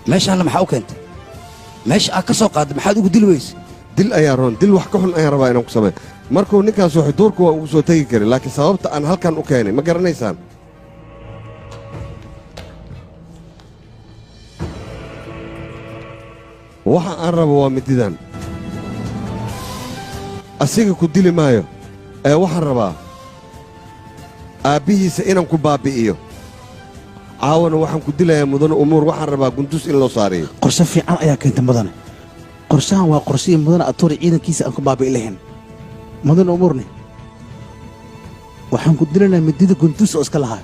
meesha alla maxaa u keentay meesha aad ka soo qaadday maxaad ugu dili weyse dil ayaa roon dil wax ka xun ayaan rabaa inaan ku sameeyo markuu ninkaas waxay duurka waa ugu soo tegi karin laakiin sababta aan halkan u keenay ma garanaysaan waxa aan rabo waa mididan asiga ku dili maayo ee waxaan rabaa aabbihiisa inaan ku baabbi'iyo caawana waxaan ku dilayaa mudane umuur waxaan rabaa gundus in loo saariyo qorshe fiican ayaa keentay mudane qorshahan waa qorshihii mudane atoore ciidankiisa aan ku baabbi'i lahayn mudane umuurne waxaan ku dilaynaa midida gundus oo iska lahaa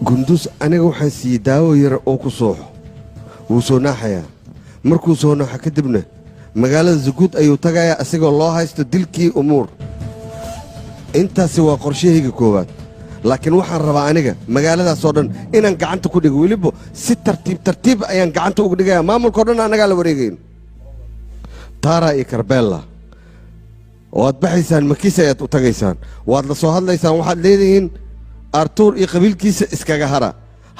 gundus aniga waxaan siiyey daawo yara oo ku sooxo wuu soo naaxayaa markuu soo naaxo kadibna magaalada zaguud ayuu tagayaa asigoo loo haysto dilkii umuur intaasi waa qorshahayga koowaad laakiin waxaan rabaa aniga magaaladaasoo dhan inaan gacanta ku dhigo weliba si tartiib ayaan gacanta uga dhigayaa maamulkao dhan annagaa la wareegayn taaraa iyo karbeella waad baxaysaan makiis ayaad u tagaysaan waad la soo hadlaysaan waxaad leedihiin artuur iyo qabiilkiisa iskaga hara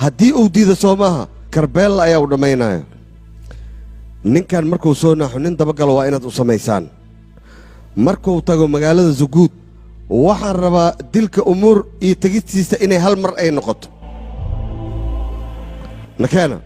haddii uu diido soo maaha karbeella ayaa u dhammaynaya ninkan markuu soo naaxo nin dabagalo waa inaad u samaysaan markuu tago magaalada zaguud waxaan rabaa dilka umuur iyo tegistiisa inay hal mar ay noqoto nakeena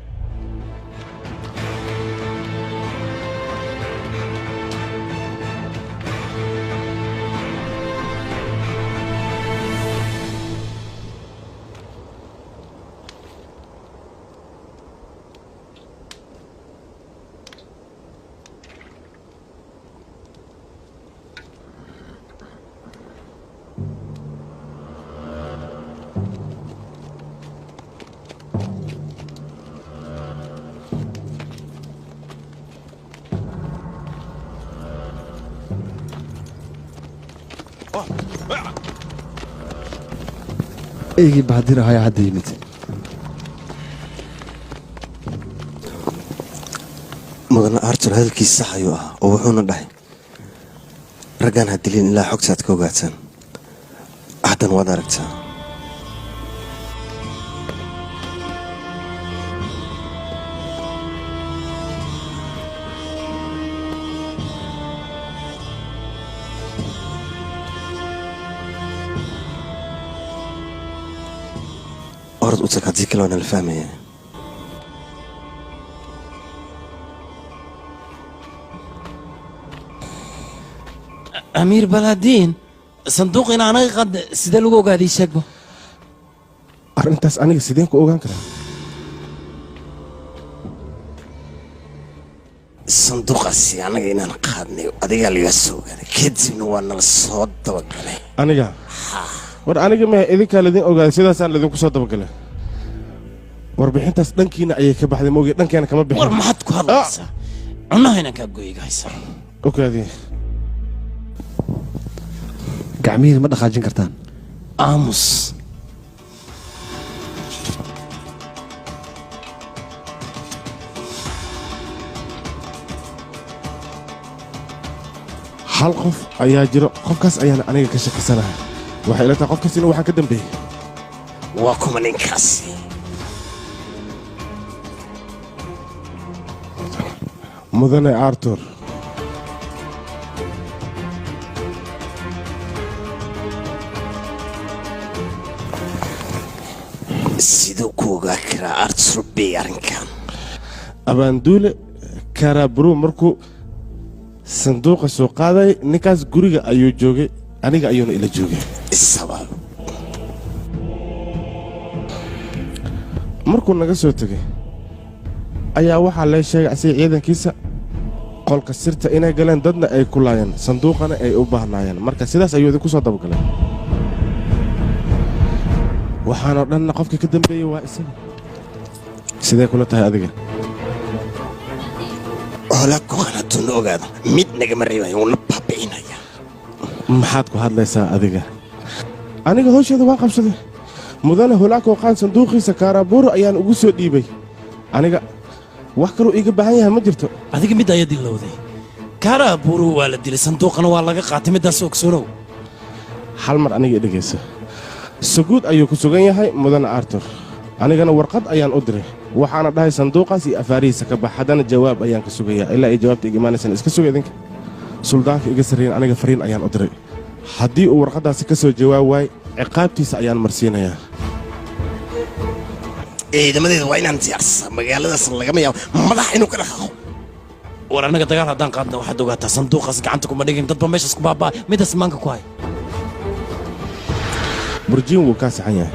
eygii bahadir ahaa hadda yimid mudane artur hadalkiis sax ayuu ah oo wuxuuna dhahay raggaan ha dilin ilaa xogtaad ka ogaataan haddan waad aragtaa orad u tag haddii kale waana la fahmaya أمير بلادين صندوقنا أنا قد سدلوا قاعد يشقوا arrintaas aniga sideen ku ogaan karaa sanduuqaasi anaga inaan qaadnay adigaa laga soo gaaday kadibna waa nala soo dabagalay aniga war aniga ma idinkaa laydin ogaaday sidaasaan laydinku soo dabagalay warbixintaas dhankiina ayay ka baxday moogi dhankeena kama bixin war maxaad ku hadlaysaa cunahayna kaa goygaysaa ogaadii gacmihiina ma dhaqaajin kartaan aamus hal qof ayaa jiro qofkaas ayaana aniga ka shakisanahay waxay ila tahay qofkaas inuu waxaan ka dambeeyey waa kuma ninkaasi mudane artur siduu ku ogaa karaa artur bay arrinkan abaanduule karabru markuu sanduuqa soo qaaday ninkaas guriga ayuu joogay aniga ayuuna ila joogay isabaab markuu naga soo tegay ayaa waxaa lee sheegay asiga ciidankiisa qolka sirta inay galeen dadna ay ku laayeen sanduuqana ay u baahnaayeen marka sidaas ayuu idinku soo dabagaleen waxaanoo dhanna qofka ka dambeeyey waa isaga sidee kula tahay adiga holakohan hadduuna ogaado mid nagama reebayo uuna baabi'inaya maxaad ku hadlaysaa adiga aniga howsheeda waa qabsaday mudane holaakoo qaan sanduuqiisa kaarabuuro ayaan ugu soo dhiibay aniga wax kaluu iiga baahan yahay ma jirto adiga mid ayaa dilowday kaarabuuru waa la dilay sanduuqana waa laga qaatay middaas ogsoonow hal mar aniga i dhegaysa suguud ayuu ku sugan yahay mudane artur anigana warqad ayaan u diray waxaana dhahay sanduuqaas iyo afaarihiisa ka bax haddana jawaab ayaan ka sugayaa ilaa ay jawaabta iga imaanaysaan iska suga idinka suldaanka iga sarreeyan aniga fariin ayaan u diray haddii uu warqaddaasi ka soo jawaab waay ciqaabtiisa ayaan marsiinayaa ciidamadeeda waa inaan diyaarsa magaaladaas lagama yaabo madax inuu ka dhaqaaqo war annaga dagaal haddaan qaadna waxaad ogaataa sanduuqaas gacanta kuma dhigin dadba meeshaas ku baabaa midaas maanka ku hay burjiin wuu kaa saxan yahay